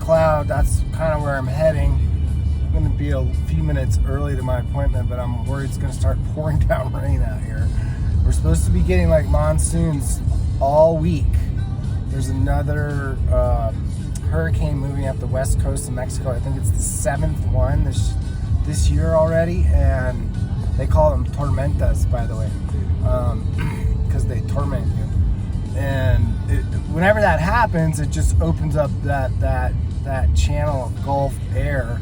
Cloud. That's kind of where I'm heading. I'm going to be a few minutes early to my appointment, but I'm worried it's going to start pouring down rain out here. We're supposed to be getting like monsoons all week. There's another hurricane moving up the west coast of Mexico. I think it's the 7th one this year already, and they call them tormentas, by the way, because they torment you. And whenever that happens, it just opens up that channel of Gulf air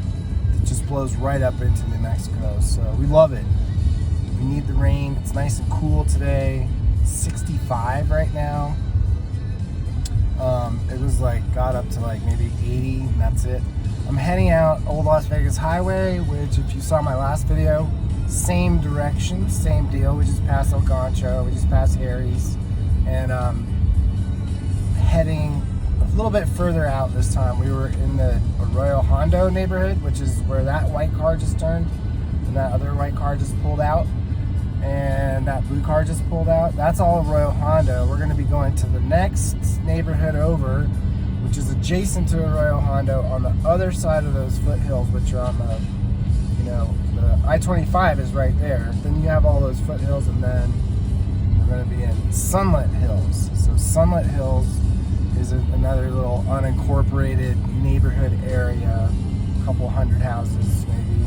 that just blows right up into New Mexico. So we love it. We need the rain. It's nice and cool today. 65 right now. It was got up to maybe 80, and that's it. I'm heading out Old Las Vegas Highway, which if you saw my last video, same direction, same deal. We just passed El Gancho, we just passed Harry's, and heading a little bit further out this time. We were in the Arroyo Hondo neighborhood, which is where that white car just turned, and that other white car just pulled out, and that blue car just pulled out. That's all Arroyo Hondo. We're going to be going to the next neighborhood over, which is adjacent to Arroyo Hondo on the other side of those foothills, which are on the I-25 is right there. Then you have all those foothills, and then we're going to be in Sunlit Hills. So Sunlit Hills is another little unincorporated neighborhood area, a couple hundred houses maybe,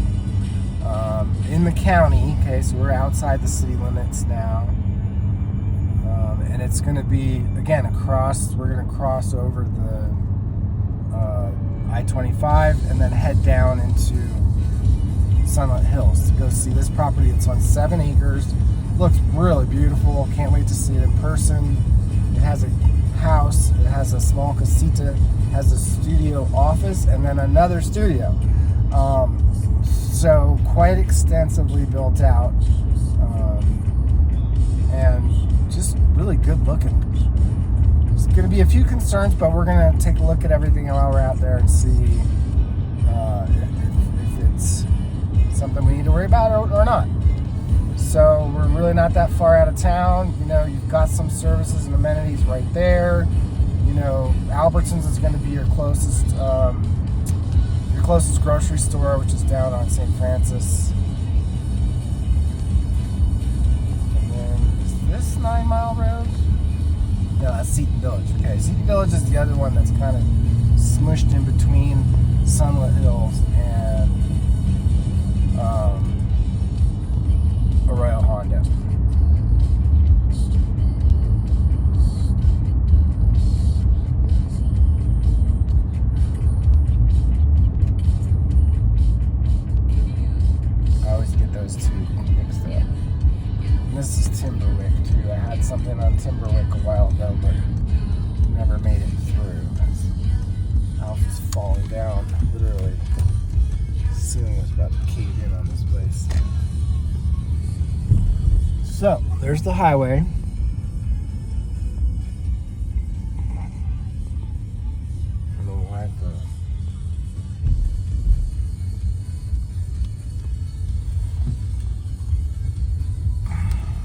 in the county. Okay, so we're outside the city limits now, and it's going to be, again, we're going to cross over the I-25 and then head down into Sunlit Hills to go see this property. It's on 7 acres. Looks really beautiful. Can't wait to see it in person. It has a house, it has a small casita, has a studio office, and then another studio. So quite extensively built out, and just really good looking. There's going to be a few concerns, but we're going to take a look at everything while we're out there and see if it's something we need to worry about or not. So we're really not that far out of town. You've got some services and amenities right there. Albertsons is going to be your closest grocery store, which is down on St. Francis. And then is this 9 Mile Road? No, that's Seton Village. Okay, Seton Village is the other one that's kind of smushed in between Sunlit Hills and Arroyo Hondo. I always get those two mixed up. And this is Timberwick too. I had something on Timberwick a while ago, but never made it through. The house is falling down, literally. The ceiling was about to cave in on this place. So, there's the highway. I don't know why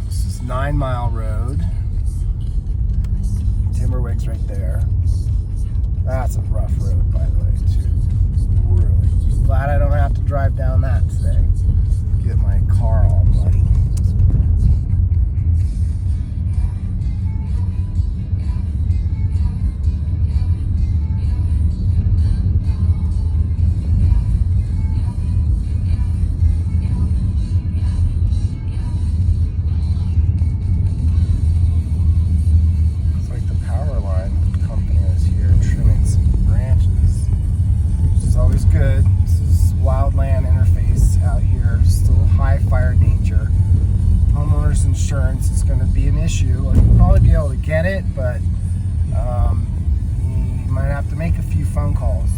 this is 9 Mile Road. Timberwick's right there. That's a rough road, by the way, too. Really. Glad I don't have to drive down that today. Get my car all muddy. Insurance is going to be an issue. You'll probably be able to get it, but you might have to make a few phone calls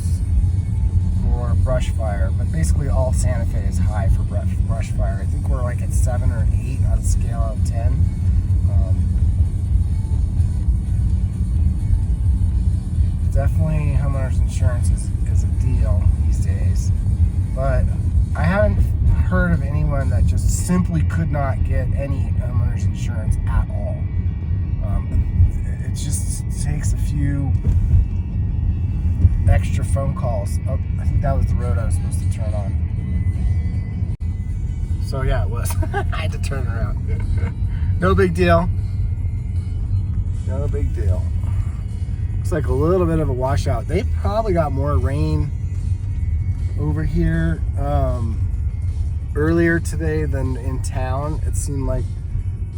for brush fire. But basically all Santa Fe is high for brush fire. I think we're at 7 or 8 on a scale of 10. Definitely homeowners insurance is a deal these days, but I haven't heard of anyone that just simply could not get any homeowners insurance at all. It just takes a few extra phone calls. Oh, I think that was the road I was supposed to turn on. So yeah, it was. I had to turn around. No big deal. No big deal. Looks like a little bit of a washout. They probably got more rain over here earlier today than in town. It seemed like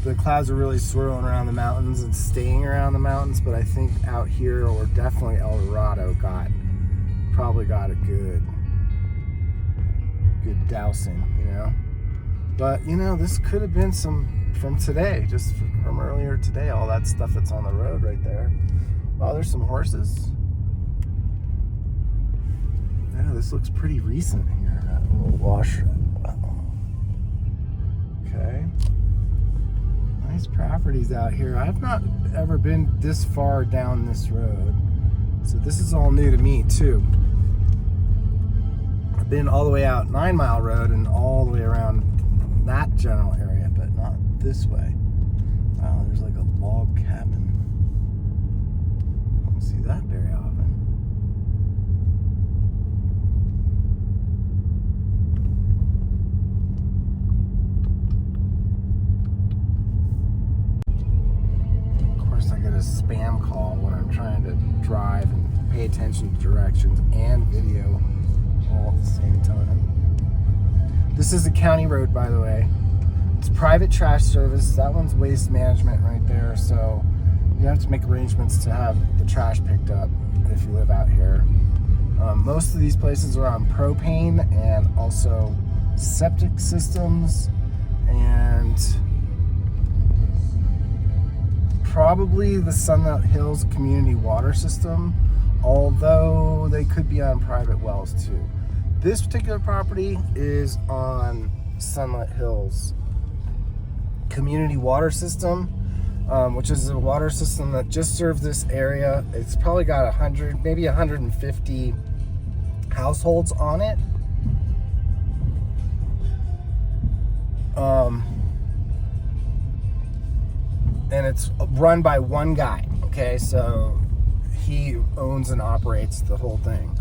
the clouds are really swirling around the mountains and staying around the mountains, but I think out here, or definitely El Dorado, probably got a good dousing, you know. But you know, this could have been some from today, just from earlier today. All that stuff that's on the road right there. Oh, there's some horses. Yeah, this looks pretty recent here. That little wash. Okay. Nice properties out here. I've not ever been this far down this road, so this is all new to me too. I've been all the way out 9 Mile Road and all the way around that general area, but not this way. Wow, there's like a log cabin. I don't see that very often. I get a spam call when I'm trying to drive and pay attention to directions and video all at the same time. This is a county road, by the way. It's private trash service. That one's waste management right there, so you have to make arrangements to have the trash picked up if you live out here. Most of these places are on propane and also septic systems, and probably the Sunlit Hills community water system, although they could be on private wells too. This particular property is on Sunlit Hills community water system, which is a water system that just serves this area. It's probably got 100, maybe 150 households on it. And it's run by one guy, okay? So he owns and operates the whole thing,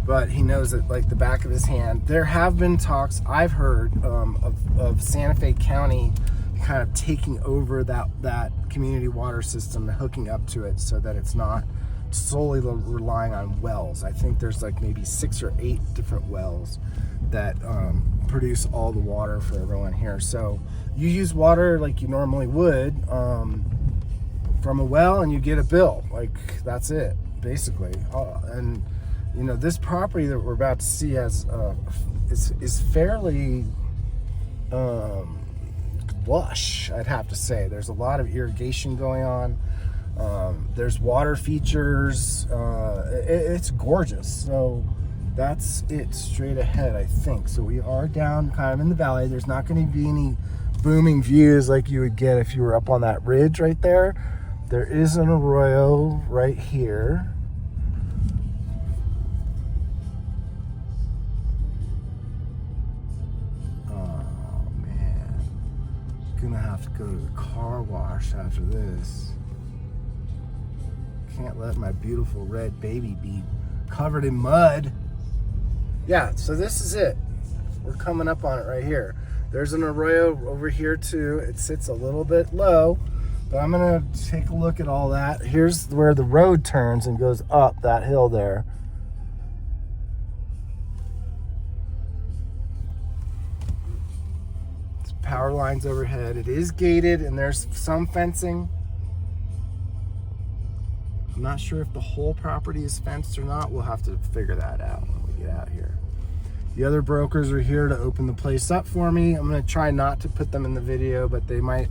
but he knows it like the back of his hand. There have been talks, I've heard, of Santa Fe County kind of taking over that community water system and hooking up to it so that it's not solely relying on wells. I think there's like maybe 6 or 8 different wells that produce all the water for everyone here. So you use water like you normally would from a well, and you get a bill. Like, that's it, basically. And you know, this property that we're about to see has is fairly lush, I'd have to say. There's a lot of irrigation going on. There's water features. It's gorgeous. So that's it straight ahead, I think. So we are down kind of in the valley. There's not going to be any booming views like you would get if you were up on that ridge right there. There is an arroyo right here. Oh man, gonna have to go to the car wash after this. Can't let my beautiful red baby be covered in mud. Yeah, so this is it. We're coming up on it right here. There's an arroyo over here too. It sits a little bit low, but I'm gonna take a look at all that. Here's where the road turns and goes up that hill there. It's power lines overhead. It is gated and there's some fencing. I'm not sure if the whole property is fenced or not. We'll have to figure that out when we get out here. The other brokers are here to open the place up for me. I'm gonna try not to put them in the video, but they might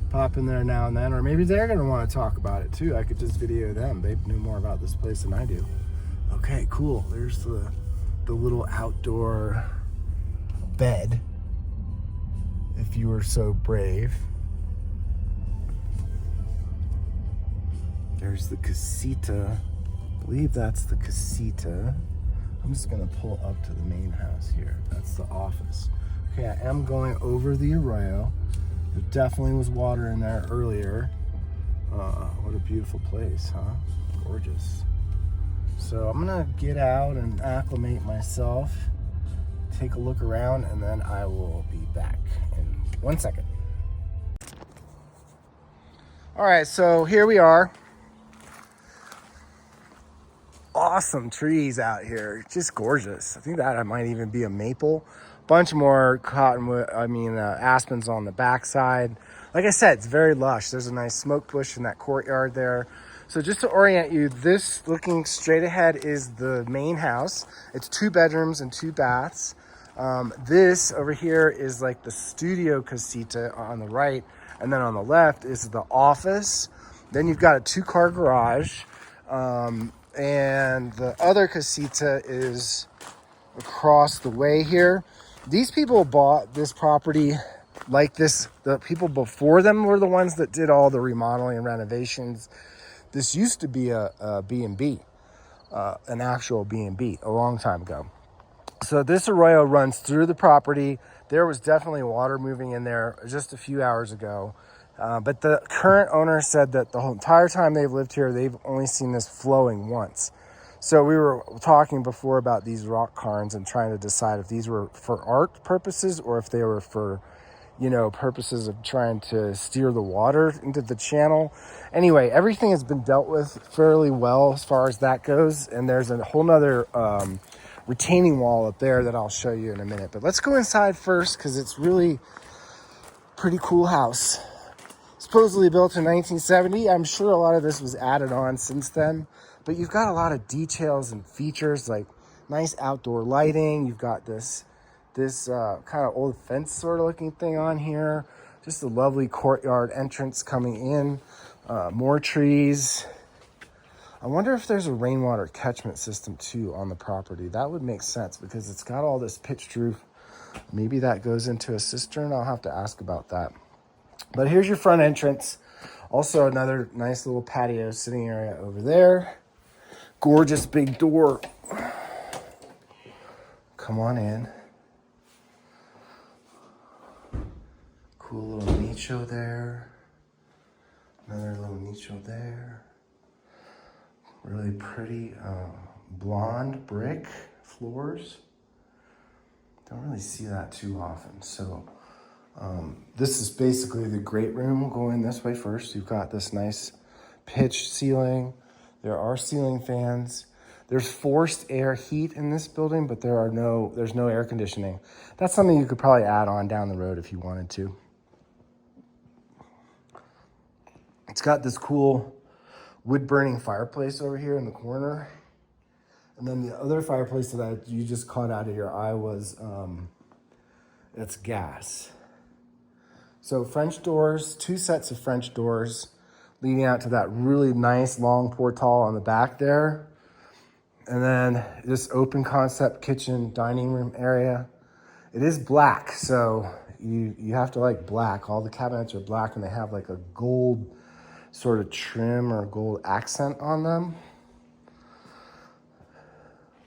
pop in there now and then, or maybe they're gonna wanna talk about it too. I could just video them. They know more about this place than I do. Okay, cool. There's the little outdoor bed, if you were so brave. There's the casita. I believe that's the casita. I'm just gonna pull up to the main house here. That's the office. Okay, I am going over the arroyo. There definitely was water in there earlier. What a beautiful place, huh? Gorgeous. So I'm gonna get out and acclimate myself, take a look around, and then I will be back in 1 second. All right, so here we are. Awesome trees out here, just gorgeous. I think that might even be a maple. Bunch more cottonwood, aspens on the backside. Like I said, it's very lush. There's a nice smoke bush in that courtyard there. So just to orient you, this looking straight ahead is the main house. It's 2 bedrooms and 2 baths. This over here is like the studio casita on the right. And then on the left is the office. Then you've got a 2-car garage. And the other casita is across the way here. These people bought this property like this. The people before them were the ones that did all the remodeling and renovations. This used to be a B&B, an actual B&B a long time ago. So this arroyo runs through the property. There was definitely water moving in there just a few hours ago. But the current owner said that the whole entire time they've lived here, they've only seen this flowing once. So we were talking before about these rock cairns and trying to decide if these were for art purposes or if they were for, purposes of trying to steer the water into the channel. Anyway, everything has been dealt with fairly well as far as that goes. And there's a whole nother retaining wall up there that I'll show you in a minute. But let's go inside first because it's really pretty cool house. Supposedly built in 1970. I'm sure a lot of this was added on since then. But you've got a lot of details and features like nice outdoor lighting. You've got this kind of old fence sort of looking thing on here. Just a lovely courtyard entrance coming in. More trees. I wonder if there's a rainwater catchment system too on the property. That would make sense because it's got all this pitched roof. Maybe that goes into a cistern. I'll have to ask about that. But here's your front entrance. Also another nice little patio sitting area over there. Gorgeous big door. Come on in. Cool little nicho there. Another little nicho there. Really pretty blonde brick floors. Don't really see that too often. So this is basically the great room. Going this way first. You've got this nice pitched ceiling. There are ceiling fans. There's forced air heat in this building, but there's no air conditioning. That's something you could probably add on down the road if you wanted to. It's got this cool wood-burning fireplace over here in the corner. And then the other fireplace that you just caught out of your eye was, it's gas. So French doors, 2 sets of French doors leading out to that really nice long portal on the back there. And then this open concept kitchen dining room area. It is black, so you have to like black. All the cabinets are black and they have like a gold sort of trim or gold accent on them.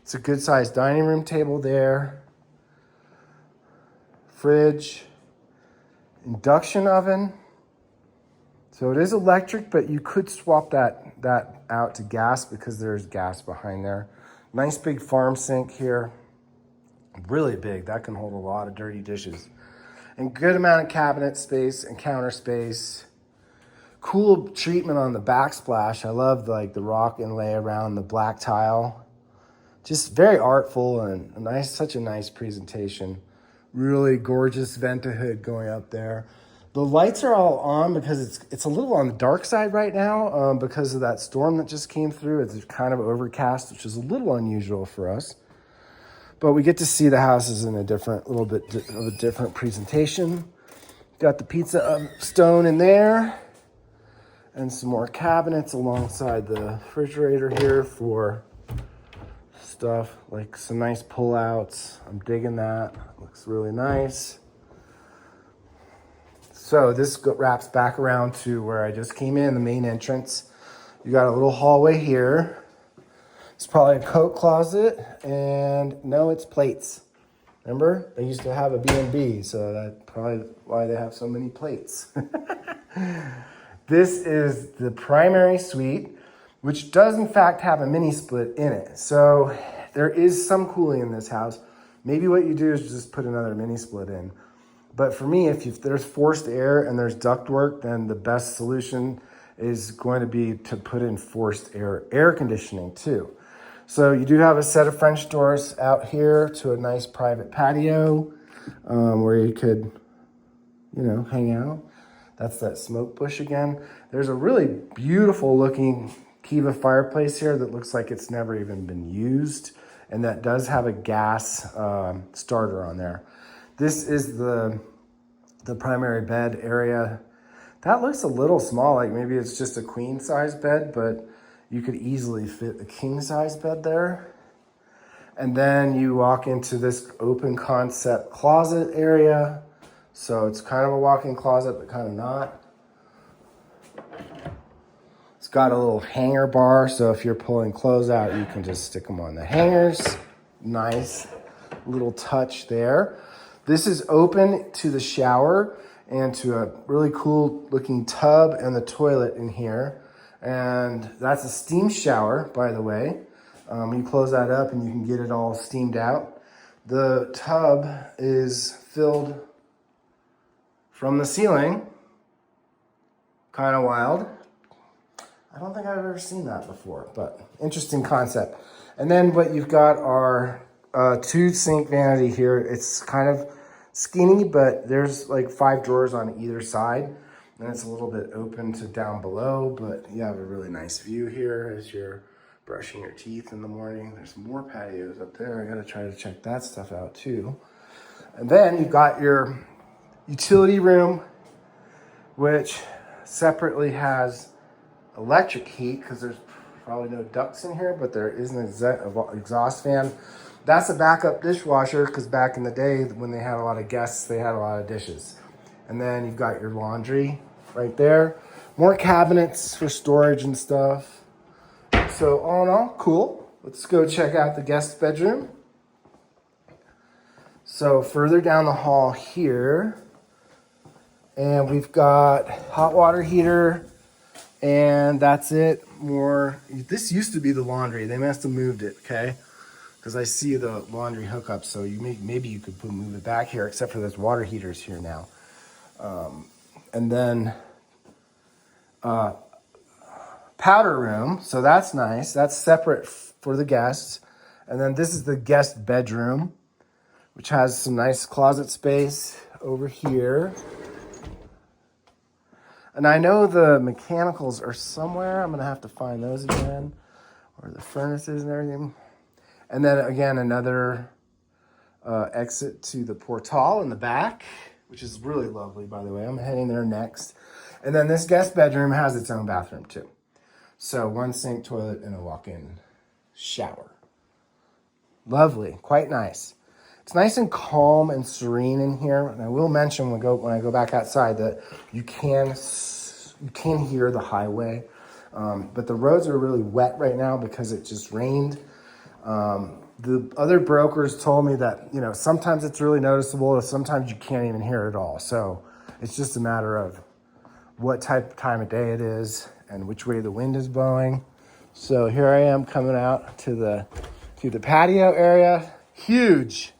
It's a good sized dining room table there. Fridge. Induction oven. So it is electric, but you could swap that out to gas because there's gas behind there. Nice big farm sink here. Really big. That can hold a lot of dirty dishes. And good amount of cabinet space and counter space. Cool treatment on the backsplash. I love the rock inlay around the black tile. Just very artful and such a nice presentation. Really gorgeous vent-a-hood going up there. The lights are all on because it's a little on the dark side right now because of that storm that just came through. It's kind of overcast, which is a little unusual for us. But we get to see the houses in a little bit of a different presentation. Got the pizza stone in there and some more cabinets alongside the refrigerator here for stuff like some nice pullouts. I'm digging that. Looks really nice. So this wraps back around to where I just came in, the main entrance. You got a little hallway here. It's probably a coat closet, and no, it's plates. Remember, they used to have a B&B, so that's probably why they have so many plates. This is the primary suite. which does in fact have a mini split in it. So there is some cooling in this house. Maybe what you do is just put another mini split in. But for me, if there's forced air and there's ductwork, then the best solution is going to be to put in forced air conditioning too. So you do have a set of French doors out here to a nice private patio where you could, hang out. That's that smoke bush again. There's a really beautiful looking Kiva fireplace here that looks like it's never even been used. And that does have a gas starter on there. This is the primary bed area. That looks a little small, like maybe it's just a queen size bed, but you could easily fit a king size bed there. And then you walk into this open concept closet area. So it's kind of a walk-in closet, but kind of not. It's got a little hanger bar, so if you're pulling clothes out, you can just stick them on the hangers. Nice little touch there. This is open to the shower and to a really cool looking tub and the toilet in here. And that's a steam shower, by the way. You close that up and you can get it all steamed out. The tub is filled from the ceiling. Kind of wild. I don't think I've ever seen that before, but interesting concept. And then what you've got are two sink vanity here. It's kind of skinny, but there's like 5 drawers on either side. And it's a little bit open to down below, but you have a really nice view here as you're brushing your teeth in the morning. There's more patios up there. I gotta try to check that stuff out too. And then you've got your utility room, which separately has electric heat because there's probably no ducts in here, but there is an exhaust fan. That's a backup dishwasher because back in the day when they had a lot of guests, they had a lot of dishes. And then you've got your laundry right there. More cabinets for storage and stuff. So all in all, cool. Let's go check out the guest bedroom. So further down the hall here, and we've got hot water heater, and that's it. This used to be the laundry. They must have moved it, okay? Because I see the laundry hookup, so maybe you could move it back here, except for there's water heaters here now. And then powder room, so that's nice. That's separate for the guests. And then this is the guest bedroom, which has some nice closet space over here. And I know the mechanicals are somewhere. I'm gonna have to find those again, or the furnaces and everything. And then again, another exit to the portal in the back, which is really lovely, by the way. I'm heading there next. And then this guest bedroom has its own bathroom too. So 1 sink, toilet, and a walk-in shower. Lovely, quite nice. It's nice and calm and serene in here. And I will mention when I go back outside that you can hear the highway. But the roads are really wet right now because it just rained. The other brokers told me that, sometimes it's really noticeable, sometimes you can't even hear it at all. So it's just a matter of what time of day it is and which way the wind is blowing. So here I am coming out to the patio area. Huge.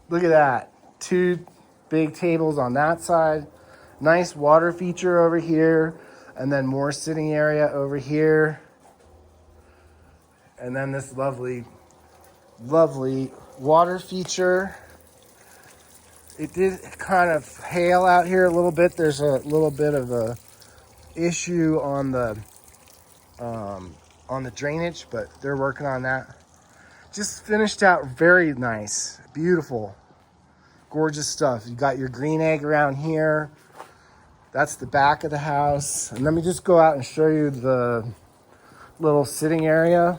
Look at that. 2 big tables on that side. Nice water feature over here. And then more sitting area over here. And then this lovely water feature. It did kind of hail out here a little bit. There's a little bit of a issue on the drainage, but they're working on that. Just finished out very nice, beautiful, gorgeous stuff. You got your green egg around here. That's the back of the house. And let me just go out and show you the little sitting area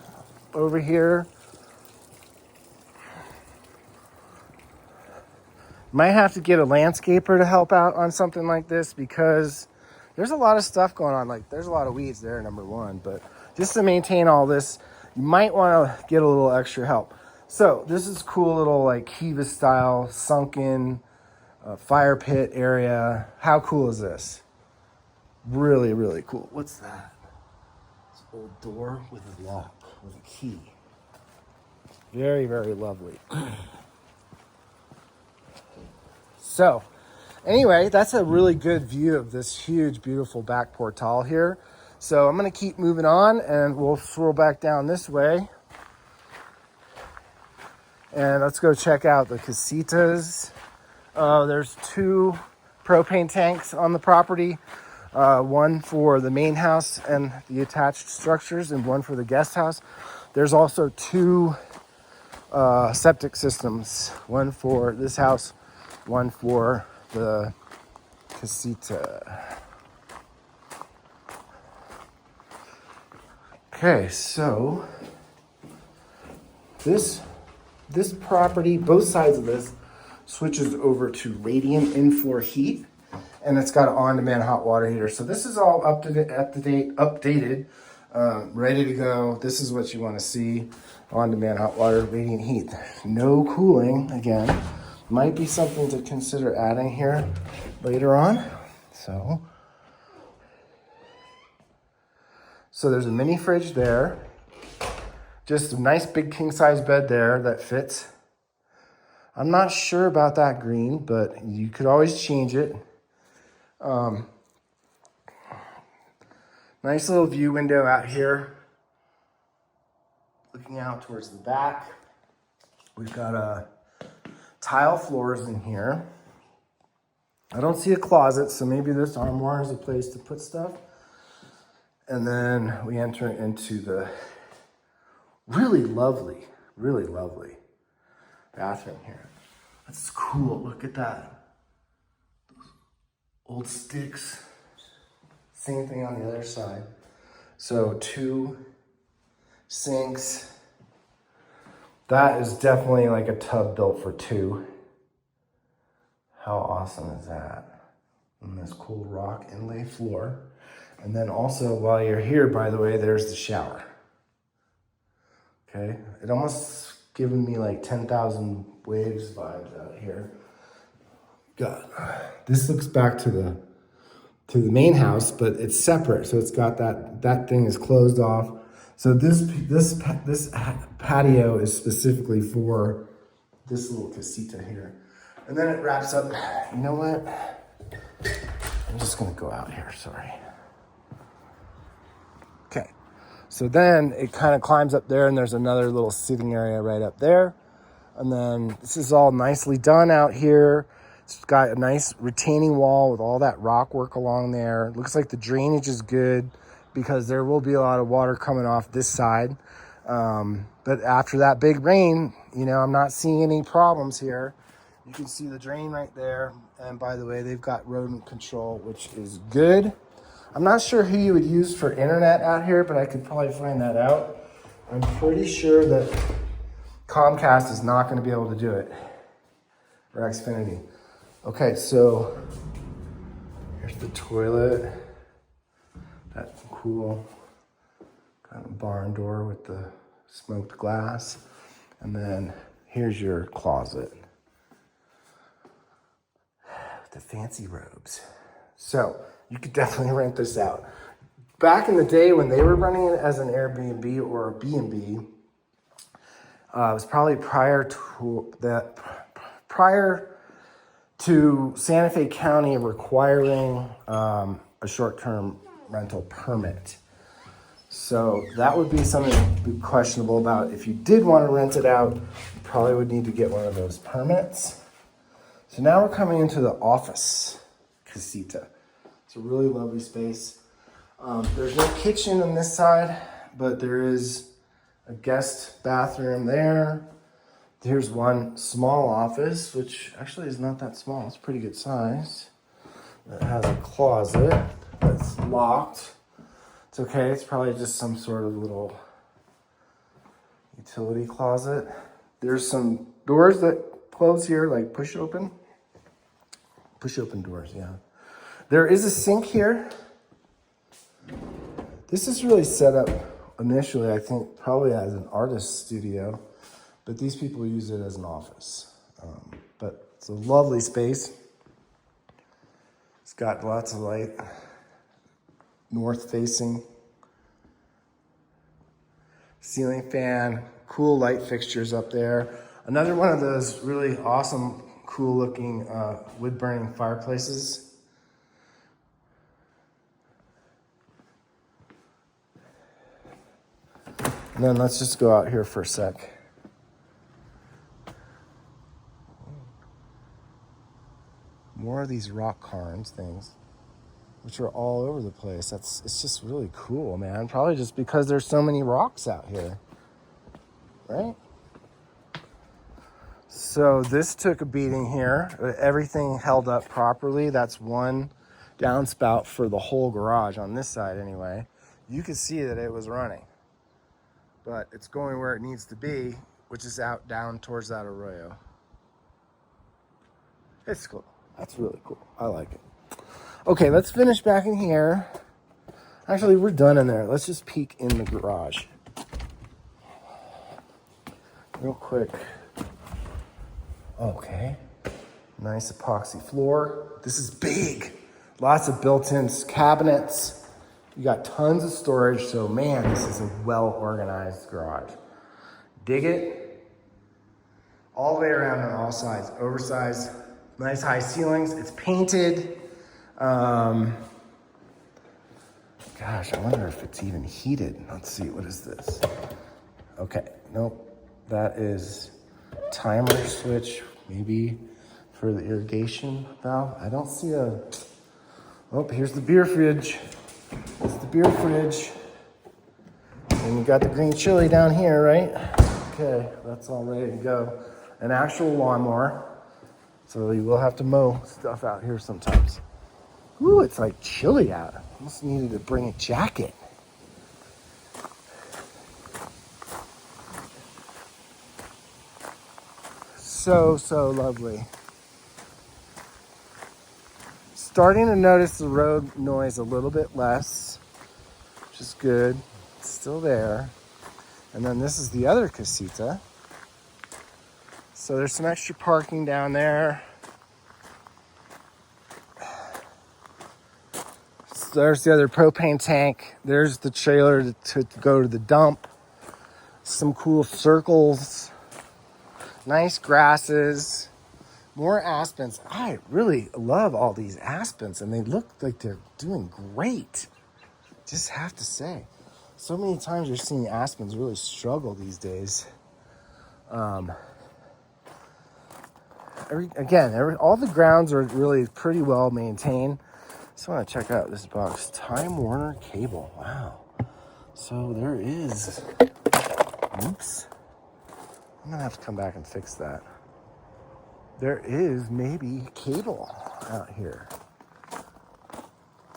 over here. Might have to get a landscaper to help out on something like this because there's a lot of stuff going on. Like there's a lot of weeds there, number one, but just to maintain all this, you might want to get a little extra help. So this is cool little like Kiva style sunken fire pit area. How cool is this? Really, really cool. What's that? It's old door with a lock, with a key. Very, very lovely. So, anyway, that's a really good view of this huge, beautiful back portal here. So I'm gonna keep moving on and we'll swirl back down this way. And let's go check out the casitas. There's 2 propane tanks on the property. One for the main house and the attached structures and one for the guest house. There's also 2 septic systems. One for this house, one for the casita. Okay, so this property, both sides of this, switches over to radiant in-floor heat, and it's got an on-demand hot water heater. So this is all updated, ready to go. This is what you want to see: on-demand hot water, radiant heat. No cooling, again. Might be something to consider adding here later on. So there's a mini fridge there. Just a nice big king size bed there that fits. I'm not sure about that green, but you could always change it. Nice little view window out here, looking out towards the back. We've got tile floors in here. I don't see a closet, so maybe this armoire is a place to put stuff. And then we enter into the really lovely bathroom here. That's cool. Look at that. Those old sticks. Same thing on the other side. So 2 sinks. That is definitely like a tub built for 2. How awesome is that? And this cool rock inlay floor. And then also, while you're here, by the way, there's the shower. Okay, it almost given me like 10,000 waves vibes out here. God, this looks back to the main house, but it's separate. So it's got that thing is closed off. So this patio is specifically for this little casita here. And then it wraps up. You know what? I'm just gonna go out here, sorry. Okay, so then it kind of climbs up there and there's another little sitting area right up there. And then this is all nicely done out here. It's got a nice retaining wall with all that rock work along there. Looks like the drainage is good because there will be a lot of water coming off this side. But after that big rain, you know, I'm not seeing any problems here. You can see the drain right there. And by the way, they've got rodent control, which is good. I'm not sure who you would use for internet out here, but I could probably find that out. I'm pretty sure that Comcast is not going to be able to do it, or Xfinity. Okay, so here's the toilet. That's cool. Got a barn door with the smoked glass. And then here's your closet. The fancy robes. So you could definitely rent this out. Back in the day when they were running it as an Airbnb or a B&B, it was probably prior to Santa Fe County requiring a short-term rental permit. So that would be something to be questionable about. If you did want to rent it out, you probably would need to get one of those permits. So now we're coming into the office casita. It's a really lovely space. There's no kitchen on this side, but there is a guest bathroom there. Here's one small office, which actually is not that small. It's a pretty good size. It has a closet that's locked. It's okay. It's probably just some sort of little utility closet. There's some doors that close here, like push open doors, yeah. There is a sink here. This is really set up initially, I think, probably as an artist studio, but these people use it as an office. But it's a lovely space. It's got lots of light, north facing. ceiling fan, cool light fixtures up there. Another one of those really awesome, cool looking wood burning fireplaces. And then let's just go out here for a sec. More of these rock cairns things, which are all over the place. It's just really cool, man. Probably just because there's so many rocks out here, right? So this took a beating here. Everything held up properly. That's one downspout for the whole garage on this side anyway. You can see that it was running, but it's going where it needs to be, which is out down towards that arroyo. It's cool. That's really cool. I like it. Okay, let's finish back in here. Actually, we're done in there. Let's just peek in the garage real quick. Okay, nice epoxy floor. This is big. Lots of built-in cabinets. You got tons of storage. So man, this is a well-organized garage. Dig it. All the way around on all sides. Oversized, nice high ceilings. It's painted. Gosh, I wonder if it's even heated. Let's see, what is this? Okay, nope. That is timer switch, maybe for the irrigation valve. I don't see a, oh, here's the beer fridge. It's the beer fridge. And you got the green chili down here, right? Okay, that's all ready to go. An actual lawnmower. So you will have to mow stuff out here sometimes. Ooh, it's like chilly out. Almost needed to bring a jacket. So lovely. Starting to notice the road noise a little bit less, which is good. It's still there. And then this is the other casita. So there's some extra parking down there. So there's the other propane tank. There's the trailer to go to the dump. Some cool circles. Nice grasses. More aspens. I really love all these aspens, and they look like they're doing great. Just have to say. So many times you're seeing aspens really struggle these days. All the grounds are really pretty well maintained. Just want to check out this box. Time Warner cable. Wow. So there is. Oops. I'm going to have to come back and fix that. There is maybe cable out here.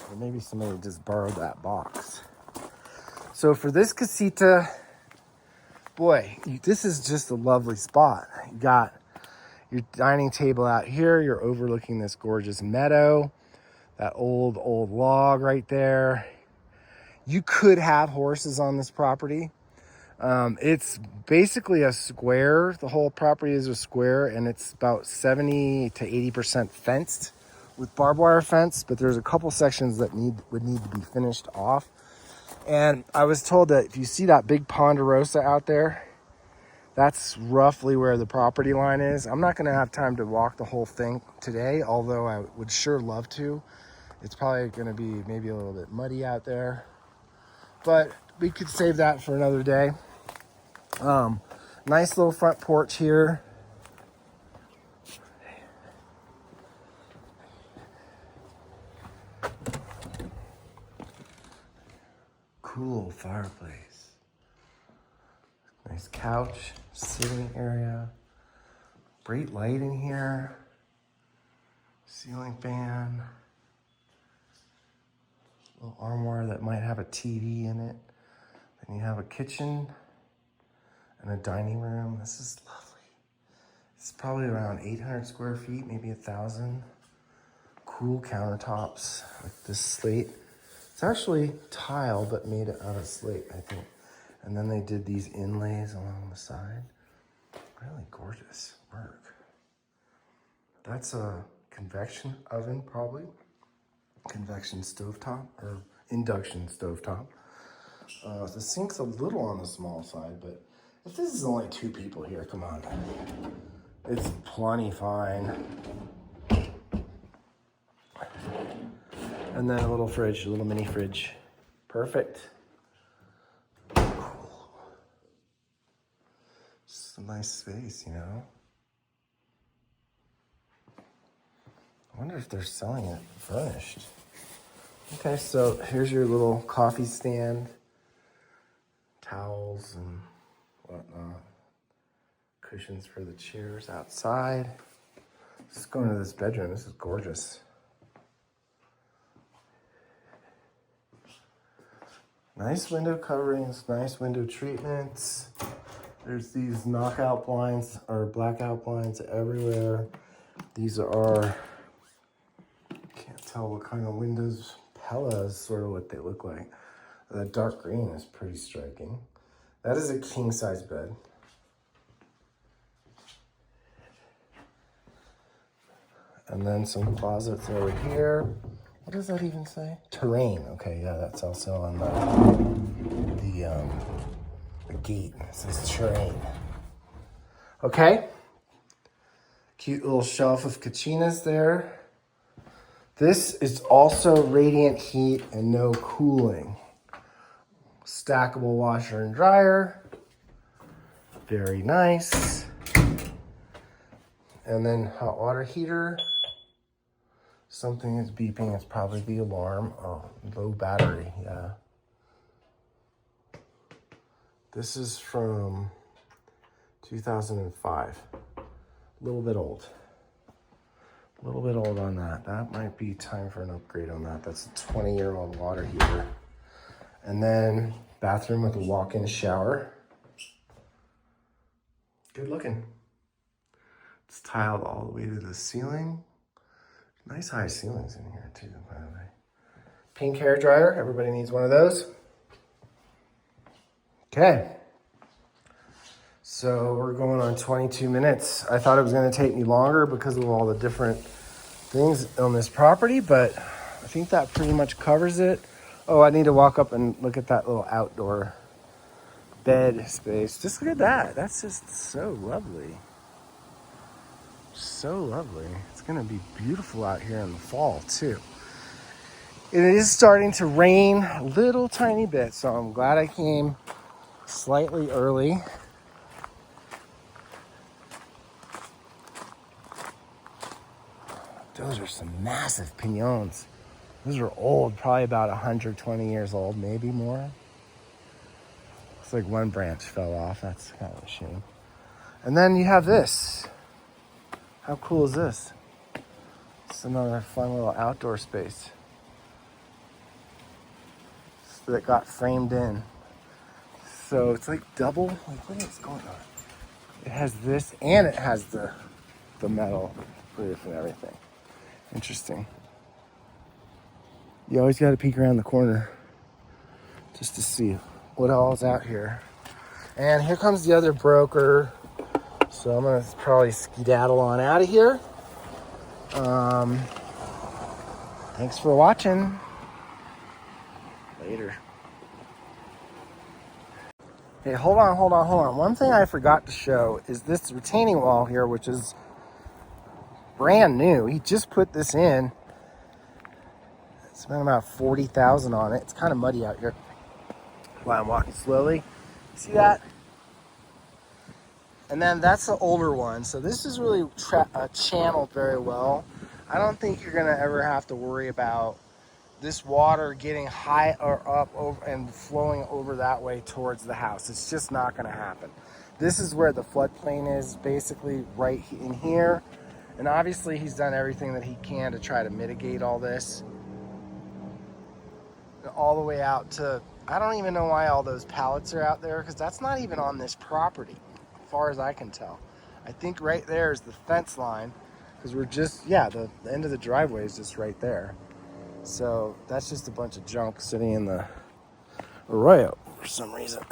Or maybe somebody just borrowed that box. So for this casita, boy, this is just a lovely spot. You got your dining table out here. You're overlooking this gorgeous meadow. That old log right there. You could have horses on this property. It's basically a square. The whole property is a square, and it's about 70 to 80% fenced with barbed wire fence, but there's a couple sections that would need to be finished off. And I was told that if you see that big ponderosa out there, that's roughly where the property line is. I'm not going to have time to walk the whole thing today, although I would sure love to. It's probably going to be maybe a little bit muddy out there, but we could save that for another day. Nice little front porch here. Cool fireplace. Nice couch, sitting area. Great light in here. Ceiling fan. Little armoire that might have a TV in it. Then you have a kitchen and a dining room. This is lovely. It's probably around 800 square feet, maybe 1,000. Cool countertops with this slate. It's actually tile, but made out of slate, I think. And then they did these inlays along the side. Really gorgeous work. That's a convection oven, probably. Convection stovetop or induction stovetop. The sink's a little on the small side, but if this is only 2 people here, come on. It's plenty fine. And then a little fridge, a little mini fridge. Perfect. Cool. It's a nice space, you know? I wonder if they're selling it furnished. Okay, so here's your little coffee stand, towels and whatnot, cushions for the chairs outside. Let's go into this bedroom. This is gorgeous. Nice window coverings, nice window treatments. There's these knockout blinds or blackout blinds everywhere. These are, can't tell what kind of windows. Pella is sort of what they look like. The dark green is pretty striking. That is a king size bed. And then some closets over here. What does that even say? Terrain. Okay, yeah, that's also on the gate. It says terrain. Okay. Cute little shelf of kachinas there. This is also radiant heat and no cooling. Stackable washer and dryer. Very nice. And then hot water heater. Something is beeping. It's probably the alarm. Oh, low battery. Yeah. This is from 2005. A little bit old. A little bit old on that. That might be time for an upgrade on that. That's a 20-year-old water heater. And then bathroom with a walk-in shower. Good looking. It's tiled all the way to the ceiling. Nice high ceilings in here too, by the way. Pink hair dryer. Everybody needs one of those. Okay. So we're going on 22 minutes. I thought it was going to take me longer because of all the different things on this property, but I think that pretty much covers it. Oh, I need to walk up and look at that little outdoor bed space. Just look at that. That's just so lovely. So lovely. It's going to be beautiful out here in the fall too. It is starting to rain a little tiny bit, so I'm glad I came slightly early. Those are some massive piñons. Those are old, probably about 120 years old, maybe more. Looks like one branch fell off. That's kind of a shame. And then you have this. How cool is this? It's another fun little outdoor space that got framed in. So it's like double, like what is going on? It has this and it has the metal roof and everything. Interesting. You always got to peek around the corner just to see what all is out here. And here comes the other broker. So I'm going to probably skedaddle on out of here. Thanks for watching. Later. Hey, hold on. One thing I forgot to show is this retaining wall here, which is brand new. He just put this in. Spent about $40,000 on it. It's kind of muddy out here while I'm walking slowly. See that? And then that's the older one. So this is really channeled very well. I don't think you're gonna ever have to worry about this water getting high or up over and flowing over that way towards the house. It's just not gonna happen. This is where the floodplain is, basically right in here. And obviously he's done everything that he can to try to mitigate all this. All the way out to, I don't even know why all those pallets are out there, because that's not even on this property, as far as I can tell. I think right there is the fence line, because we're just, yeah, the end of the driveway is just right there. So that's just a bunch of junk sitting in the arroyo for some reason.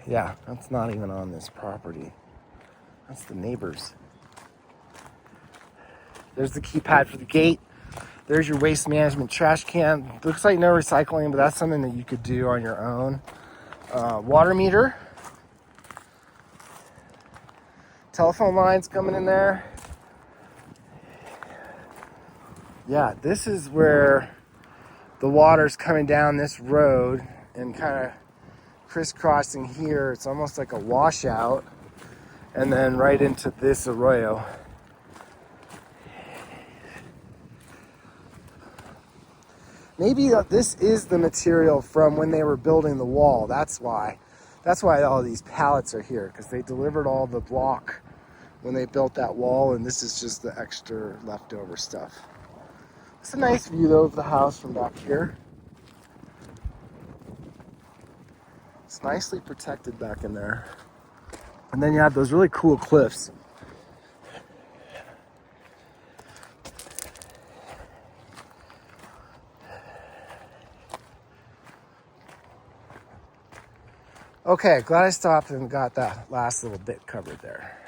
Yeah, that's not even on this property. That's the neighbors. There's the keypad for the gate. There's your waste management trash can. Looks like no recycling, but that's something that you could do on your own. Water meter. Telephone lines coming in there. Yeah, this is where the water's coming down this road and kind of crisscrossing here. It's almost like a washout, and then right into this arroyo. Maybe this is the material from when they were building the wall. That's why all these pallets are here, because they delivered all the block when they built that wall, and this is just the extra leftover stuff. It's a nice view though of the house from back here. It's nicely protected back in there. And then you have those really cool cliffs. Okay, glad I stopped and got that last little bit covered there.